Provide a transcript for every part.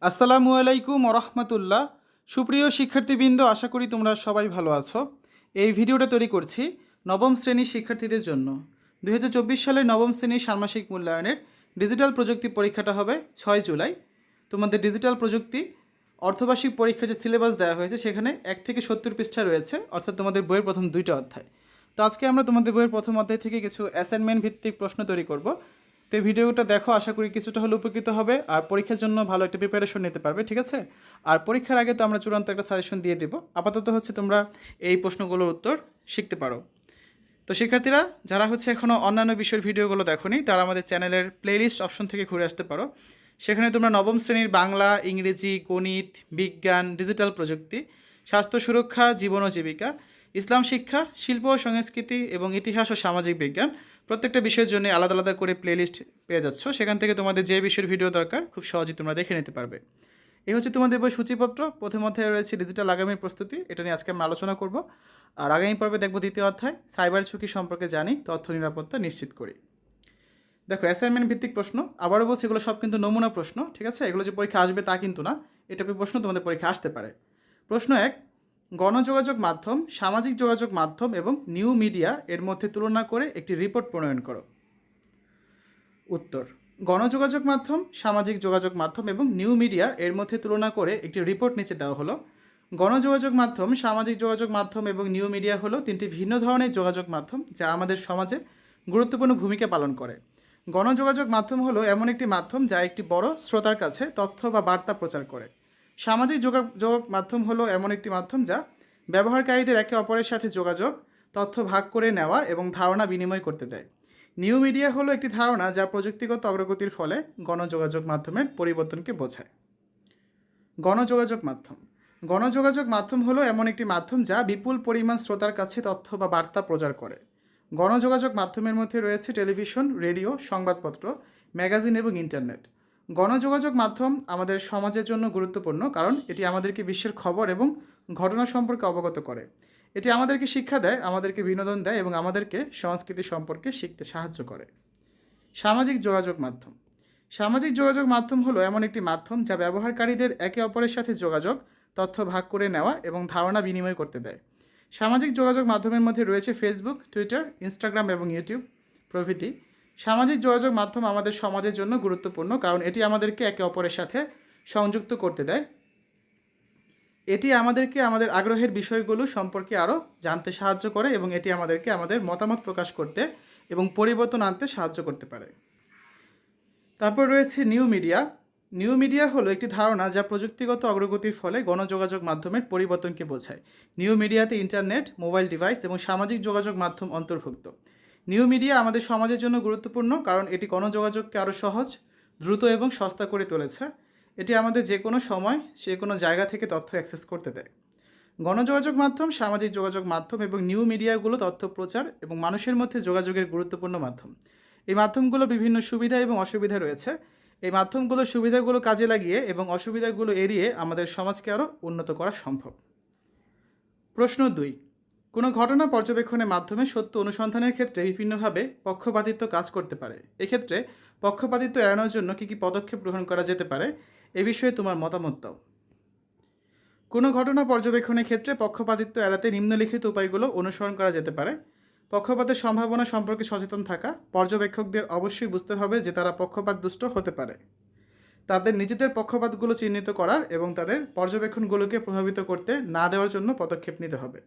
আসসালামু আলাইকুম ওরহমতুল্লাহ। সুপ্রিয় শিক্ষার্থীবৃন্দ, আশা করি তোমরা সবাই ভালো আছো। এই ভিডিওটা তৈরি করছি নবম শ্রেণীর শিক্ষার্থীদের জন্য। 2024 সালের নবম শ্রেণীর ষান্মাসিক মূল্যায়নের ডিজিটাল প্রযুক্তি পরীক্ষাটা হবে 6 জুলাই। তোমাদের ডিজিটাল প্রযুক্তি অর্ধবার্ষিক পরীক্ষা যে সিলেবাস দেওয়া হয়েছে সেখানে 1 থেকে 70 পৃষ্ঠা রয়েছে, অর্থাৎ তোমাদের বইয়ের প্রথম 2টা অধ্যায়। তো আজকে আমরা তোমাদের বইয়ের প্রথম অধ্যায় থেকে কিছু অ্যাসাইনমেন্ট ভিত্তিক প্রশ্ন তৈরি করব। তো এই ভিডিওটা দেখো, আশা করি কিছুটা হলে উপকৃত হবে আর পরীক্ষার জন্য ভালো একটা প্রিপারেশন নিতে পারবে, ঠিক আছে? আর পরীক্ষার আগে তো আমরা চূড়ান্ত একটা সাজেশন দিয়ে দেবো। আপাতত হচ্ছে তোমরা এই প্রশ্নগুলোর উত্তর শিখতে পারো। তো শিক্ষার্থীরা যারা হচ্ছে এখনও অন্যান্য বিষয়ের ভিডিওগুলো দেখোনি, তারা আমাদের চ্যানেলের প্লেলিস্ট অপশন থেকে ঘুরে আসতে পারো। সেখানে তোমরা নবম শ্রেণীর বাংলা, ইংরেজি, গণিত, বিজ্ঞান, ডিজিটাল প্রযুক্তি, স্বাস্থ্য সুরক্ষা, জীবন ও জীবিকা, ইসলাম শিক্ষা, শিল্প ও সংস্কৃতি এবং ইতিহাস ও সামাজিক বিজ্ঞান প্রত্যেকটা বিষয়ের জন্য আলাদা আলাদা করে প্লেলিস্ট পেয়ে যাচ্ছ। সেখান থেকে তোমাদের যে বিষয়ের ভিডিও দরকার খুব সহজেই তোমরা দেখে নিতে পারবে। এই হচ্ছে তোমাদের বই সূচিপত্র। প্রথম অধ্যায়ে রয়েছে ডিজিটাল আগামীর প্রস্তুতি, এটা নিয়ে আজকে আমরা আলোচনা করব। আর আগামী পর্বে দেখব দ্বিতীয় অধ্যায় সাইবার ঝুঁকি সম্পর্কে জানি, তথ্য নিরাপত্তা নিশ্চিত করি। দেখো, অ্যাসাইনমেন্ট ভিত্তিক প্রশ্ন, আবারও বলছি এগুলো সব কিন্তু নমুনা প্রশ্ন, ঠিক আছে? এগুলো যে পরীক্ষা আসবে তা কিন্তু না, এটা প্রশ্ন তোমাদের পরীক্ষা আসতে পারে। প্রশ্ন 1, গণযোগাযোগ মাধ্যম, সামাজিক যোগাযোগ মাধ্যম এবং নিউ মিডিয়া এর মধ্যে তুলনা করে একটি রিপোর্ট প্রণয়ন করো। উত্তর, গণযোগাযোগ মাধ্যম, সামাজিক যোগাযোগ মাধ্যম এবং নিউ মিডিয়া এর মধ্যে তুলনা করে একটি রিপোর্ট নিচে দেওয়া হলো। গণযোগাযোগ মাধ্যম, সামাজিক যোগাযোগ মাধ্যম এবং নিউ মিডিয়া হলো তিনটি ভিন্ন ধরনের যোগাযোগ মাধ্যম যা আমাদের সমাজে গুরুত্বপূর্ণ ভূমিকা পালন করে। গণযোগাযোগ মাধ্যম হলো এমন একটি মাধ্যম যা একটি বড় শ্রোতার কাছে তথ্য বা বার্তা প্রচার করে। সামাজিক যোগাযোগ মাধ্যম হলো এমন একটি মাধ্যম যা ব্যবহারকারীদের একে অপরের সাথে যোগাযোগ, তথ্য ভাগ করে নেওয়া এবং ধারণা বিনিময় করতে দেয়। নিউ মিডিয়া হলো একটি ধারণা যা প্রযুক্তিগত অগ্রগতির ফলে গণযোগাযোগ মাধ্যমের পরিবর্তনকে বোঝায়। গণযোগাযোগ মাধ্যম, গণযোগাযোগ মাধ্যম হলো এমন একটি মাধ্যম যা বিপুল পরিমাণ শ্রোতার কাছে তথ্য বা বার্তা প্রচার করে। গণযোগাযোগ মাধ্যমের মধ্যে রয়েছে টেলিভিশন, রেডিও, সংবাদপত্র, ম্যাগাজিন এবং ইন্টারনেট। গণযোগাযোগ মাধ্যম আমাদের সমাজের জন্য গুরুত্বপূর্ণ কারণ এটি আমাদেরকে বিশ্বের খবর এবং ঘটনা সম্পর্কে অবগত করে। এটি আমাদেরকে শিক্ষা দেয়, আমাদেরকে বিনোদন দেয় এবং আমাদেরকে সংস্কৃতি সম্পর্কে শিখতে সাহায্য করে। সামাজিক যোগাযোগ মাধ্যম, সামাজিক যোগাযোগ মাধ্যম হলো এমন একটি মাধ্যম যা ব্যবহারকারীদের একে অপরের সাথে যোগাযোগ, তথ্য ভাগ করে নেওয়া এবং ধারণা বিনিময় করতে দেয়। সামাজিক যোগাযোগ মাধ্যমের মধ্যে রয়েছে ফেসবুক, টুইটার, ইনস্টাগ্রাম এবং ইউটিউব প্রভৃতি। সামাজিক যোগাযোগ মাধ্যম আমাদের সমাজের জন্য গুরুত্বপূর্ণ কারণ এটি আমাদেরকে একে অপরের সাথে সংযুক্ত করতে দেয়। এটি আমাদেরকে আমাদের আগ্রহের বিষয়গুলো সম্পর্কে আরও জানতে সাহায্য করে এবং এটি আমাদেরকে আমাদের মতামত প্রকাশ করতে এবং পরিবর্তন আনতে সাহায্য করতে পারে। তারপর রয়েছে নিউ মিডিয়া। নিউ মিডিয়া হলো একটি ধারণা যা প্রযুক্তিগত অগ্রগতির ফলে গণযোগাযোগ মাধ্যমের পরিবর্তনকে বোঝায়। নিউ মিডিয়াতে ইন্টারনেট, মোবাইল ডিভাইস এবং সামাজিক যোগাযোগ মাধ্যম অন্তর্ভুক্ত। নিউ মিডিয়া আমাদের সমাজের জন্য গুরুত্বপূর্ণ কারণ এটি গণযোগাযোগকে আরও সহজ, দ্রুত এবং সস্তা করে তুলেছে। এটি আমাদের যে কোনো সময় যে কোনো জায়গা থেকে তথ্য অ্যাক্সেস করতে দেয়। গণযোগাযোগ মাধ্যম, সামাজিক যোগাযোগ মাধ্যম এবং নিউ মিডিয়াগুলো তথ্য প্রচার এবং মানুষের মধ্যে যোগাযোগের গুরুত্বপূর্ণ মাধ্যম। এই মাধ্যমগুলো বিভিন্ন সুবিধা এবং অসুবিধা রয়েছে। এই মাধ্যমগুলোর সুবিধাগুলো কাজে লাগিয়ে এবং অসুবিধাগুলো এড়িয়ে আমাদের সমাজকে আরও উন্নত করা সম্ভব। প্রশ্ন 2, কোনো ঘটনা পর্যবেক্ষণের মাধ্যমে সত্য অনুসন্ধানের ক্ষেত্রে বিভিন্নভাবে পক্ষপাতিত্ব কাজ করতে পারে। এক্ষেত্রে পক্ষপাতিত্ব এড়ানোর জন্য কী কী পদক্ষেপ গ্রহণ করা যেতে পারে, এ বিষয়ে তোমার মতামত দাও। কোনো ঘটনা পর্যবেক্ষণের ক্ষেত্রে পক্ষপাতিত্ব এড়াতে নিম্নলিখিত উপায়গুলো অনুসরণ করা যেতে পারে। পক্ষপাতের সম্ভাবনা সম্পর্কে সচেতন থাকা, পর্যবেক্ষকদের অবশ্যই বুঝতে হবে যে তারা পক্ষপাতদুষ্ট হতে পারে। তাদের নিজেদের পক্ষপাতগুলো চিহ্নিত করার এবং তাদের পর্যবেক্ষণগুলোকে প্রভাবিত করতে না দেওয়ার জন্য পদক্ষেপ নিতে হবে।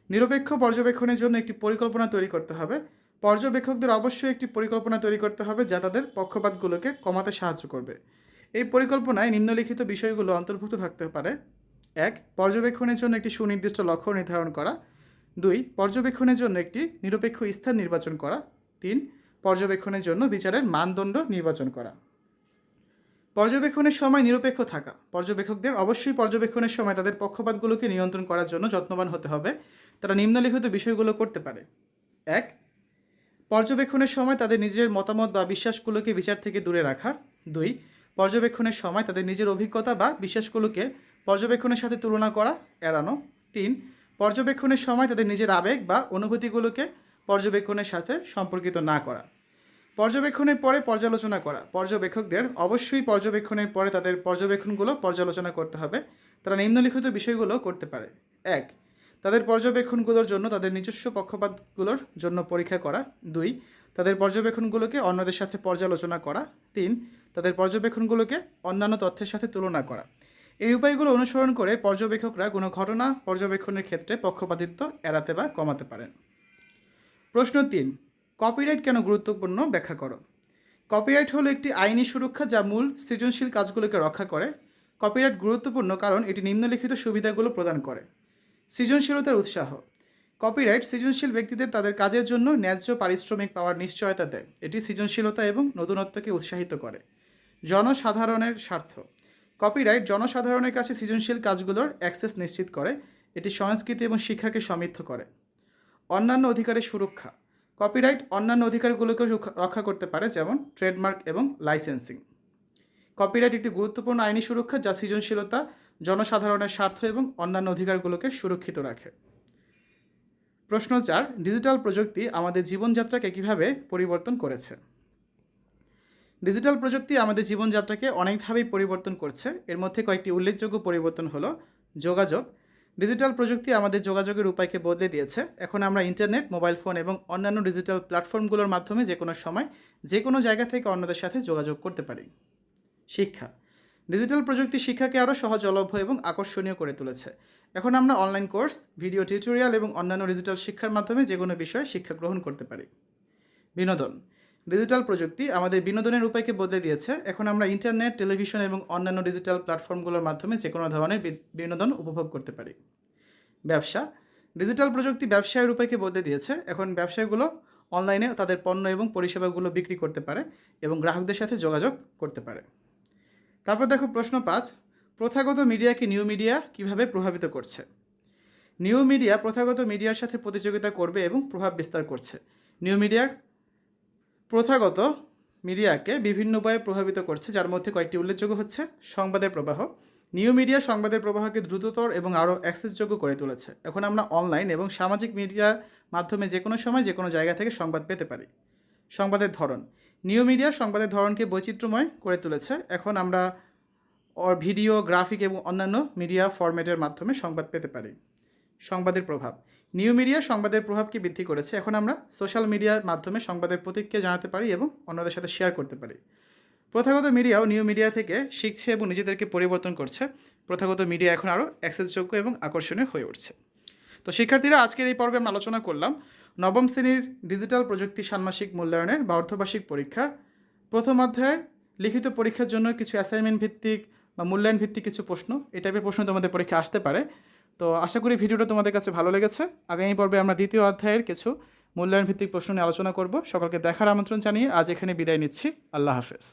নিরপেক্ষ পর্যবেক্ষণের জন্য একটি পরিকল্পনা তৈরি করতে হবে। পর্যবেক্ষকদের অবশ্যই একটি পরিকল্পনা তৈরি করতে হবে যা তাদের পক্ষপাতগুলোকে কমাতে সাহায্য করবে। এই পরিকল্পনায় নিম্নলিখিত বিষয়গুলো অন্তর্ভুক্ত থাকতে পারে। 1, পর্যবেক্ষণের জন্য একটি সুনির্দিষ্ট লক্ষ্য নির্ধারণ করা। 2, পর্যবেক্ষণের জন্য একটি নিরপেক্ষ স্থান নির্বাচন করা। 3, পর্যবেক্ষণের জন্য বিচারের মানদণ্ড নির্বাচন করা। পর্যবেক্ষণের সময় নিরপেক্ষ থাকা, পর্যবেক্ষকদের অবশ্যই পর্যবেক্ষণের সময় তাদের পক্ষপাতগুলোকে নিয়ন্ত্রণ করার জন্য যত্নবান হতে হবে। তারা নিম্নলিখিত বিষয়গুলো করতে পারে। 1, পর্যবেক্ষণের সময় তাদের নিজের মতামত বা বিশ্বাসগুলোকে বিচার থেকে দূরে রাখা। 2, পর্যবেক্ষণের সময় তাদের নিজের অভিজ্ঞতা বা বিশ্বাসগুলোকে পর্যবেক্ষণের সাথে তুলনা করা এড়ানো। 3, পর্যবেক্ষণের সময় তাদের নিজের আবেগ বা অনুভূতিগুলোকে পর্যবেক্ষণের সাথে সম্পর্কিত না করা। পর্যবেক্ষণের পরে পর্যালোচনা করা। পর্যবেক্ষকদের অবশ্যই পর্যবেক্ষণের পরে তাদের পর্যবেক্ষণগুলো পর্যালোচনা করতে হবে। তারা নিম্নলিখিত বিষয়গুলো করতে পারে। 1. তাদের পর্যবেক্ষণগুলোর জন্য তাদের নিজস্ব পক্ষপাতগুলোর জন্য পরীক্ষা করা। 2. তাদের পর্যবেক্ষণগুলোকে অন্যদের সাথে পর্যালোচনা করা। 3. তাদের পর্যবেক্ষণগুলোকে অন্যান্য তথ্যের সাথে তুলনা করা। এই উপায়গুলো অনুসরণ করে পর্যবেক্ষকরা কোনো ঘটনা পর্যবেক্ষণের ক্ষেত্রে পক্ষপাতিত্ব এড়াতে বা কমাতে পারেন। প্রশ্ন 3. কপিরাইট কেন গুরুত্বপূর্ণ ব্যাখ্যা করো। কপিরাইট হলো একটি আইনি সুরক্ষা যা মূল সৃজনশীল কাজগুলোকে রক্ষা করে। কপিরাইট গুরুত্বপূর্ণ কারণ এটি নিম্নলিখিত সুবিধাগুলো প্রদান করে। সৃজনশীলতার উৎসাহ। কপিরাইট সৃজনশীল ব্যক্তিদের তাদের কাজের জন্য ন্যায্য পারিশ্রমিক পাওয়ার নিশ্চয়তা দেয়। এটি সৃজনশীলতা এবং নতুনত্বকে উৎসাহিত করে। জনসাধারণের স্বার্থ। কপিরাইট জনসাধারণের কাছে সৃজনশীল কাজগুলোর অ্যাক্সেস নিশ্চিত করে। এটি সংস্কৃতি এবং শিক্ষাকে সমৃদ্ধ করে। অন্যান্য অধিকারের সুরক্ষা। কপিরাইট অন্যান্য অধিকারগুলোকেও রক্ষা করতে পারে, যেমন ট্রেডমার্ক এবং লাইসেন্সিং। কপিরাইট একটি গুরুত্বপূর্ণ আইনি সুরক্ষা যা সৃজনশীলতা, জনসাধারণের স্বার্থ এবং অন্যান্য অধিকারগুলোকে সুরক্ষিত রাখে। প্রশ্ন 4. ডিজিটাল প্রযুক্তি আমাদের জীবনযাত্রাকে কিভাবে পরিবর্তন করেছে। ডিজিটাল প্রযুক্তি আমাদের জীবনযাত্রাকে অনেকভাবেই পরিবর্তন করছে। এর মধ্যে কয়েকটি উল্লেখযোগ্য পরিবর্তন হলো যোগাযোগ। ডিজিটাল প্রযুক্তি আমাদের যোগাযোগের উপায়কে বদলে দিয়েছে। এখন আমরা ইন্টারনেট, মোবাইল ফোন এবং অন্যান্য ডিজিটাল প্ল্যাটফর্মগুলোর মাধ্যমে যে কোনো সময় যে কোনো জায়গা থেকে অন্যদের সাথে যোগাযোগ করতে পারি। শিক্ষা। ডিজিটাল প্রযুক্তি শিক্ষাকে আরও সহজলভ্য এবং আকর্ষণীয় করে তুলেছে। এখন আমরা অনলাইন কোর্স, ভিডিও টিউটোরিয়াল এবং অন্যান্য ডিজিটাল শিক্ষার মাধ্যমে যে কোনো বিষয়ে শিক্ষা গ্রহণ করতে পারি। বিনোদন। ডিজিটাল প্রযুক্তি আমাদের বিনোদনের উপায়কে বদলে দিয়েছে। এখন আমরা ইন্টারনেট, টেলিভিশন এবং অন্যান্য ডিজিটাল প্ল্যাটফর্মগুলোর মাধ্যমে যে কোনো ধরনের বিনোদন উপভোগ করতে পারি। ব্যবসা। ডিজিটাল প্রযুক্তি ব্যবসায়ের উপায়কে বদলে দিয়েছে। এখন ব্যবসায়গুলো অনলাইনে তাদের পণ্য এবং পরিষেবাগুলো বিক্রি করতে পারে এবং গ্রাহকদের সাথে যোগাযোগ করতে পারে। তারপর দেখো প্রশ্ন 5. প্রথাগত মিডিয়াকে নিউ মিডিয়া কিভাবে প্রভাবিত করছে। নিউ মিডিয়া প্রথাগত মিডিয়ার সাথে প্রতিযোগিতা করবে এবং প্রভাব বিস্তার করছে। নিউ মিডিয়া প্রথাগত মিডিয়াকে বিভিন্ন উপায়ে প্রভাবিত করছে, যার মধ্যে কয়েকটি উল্লেখযোগ্য হচ্ছে সংবাদের প্রবাহ। নিউ মিডিয়া সংবাদের প্রবাহকে দ্রুততর এবং আরও অ্যাক্সেসযোগ্য করে তুলেছে। এখন আমরা অনলাইন এবং সামাজিক মিডিয়ার মাধ্যমে যে কোনো সময় যে কোনো জায়গা থেকে সংবাদ পেতে পারি। সংবাদের ধরন। নিউ মিডিয়া সংবাদের ধরনকে বৈচিত্র্যময় করে তুলেছে। এখন আমরা ভিডিও, গ্রাফিক এবং অন্যান্য মিডিয়া ফরম্যাটের মাধ্যমে সংবাদ পেতে পারি। সংবাদের প্রভাব। নিউ মিডিয়া সংবাদের প্রভাবকে বৃদ্ধি করেছে। এখন আমরা সোশ্যাল মিডিয়ার মাধ্যমে সংবাদের প্রতিক্রিয়া জানাতে পারি এবং অন্যদের সাথে শেয়ার করতে পারি। প্রথাগত মিডিয়াও নিউ মিডিয়া থেকে শিখছে এবং নিজেদেরকে পরিবর্তন করছে। প্রথাগত মিডিয়া এখন আরও অ্যাক্সেসযোগ্য এবং আকর্ষণীয় হয়ে উঠছে। তো শিক্ষার্থীরা, আজকের এই পর্বে আমরা আলোচনা করলাম নবম শ্রেণীর ডিজিটাল প্রযুক্তি ষান্মাসিক মূল্যায়নের বা অর্ধবার্ষিক পরীক্ষার প্রথম অধ্যায়ের লিখিত পরীক্ষার জন্য কিছু অ্যাসাইনমেন্ট ভিত্তিক বা মূল্যায়ন ভিত্তিক কিছু প্রশ্ন, এই টাইপের প্রশ্ন তোমাদের পরীক্ষা আসতে পারে। তো আশা করি ভিডিওটা তোমাদের কাছে ভালো লেগেছে। আগামী পর্বে আমরা দ্বিতীয় অধ্যায়ের কিছু মূল্যায়ন ভিত্তিক প্রশ্ন নিয়ে আলোচনা করব। সকলকে দেখার আমন্ত্রণ জানিয়ে আজ এখানে বিদায় নিচ্ছি। আল্লাহ হাফেজ।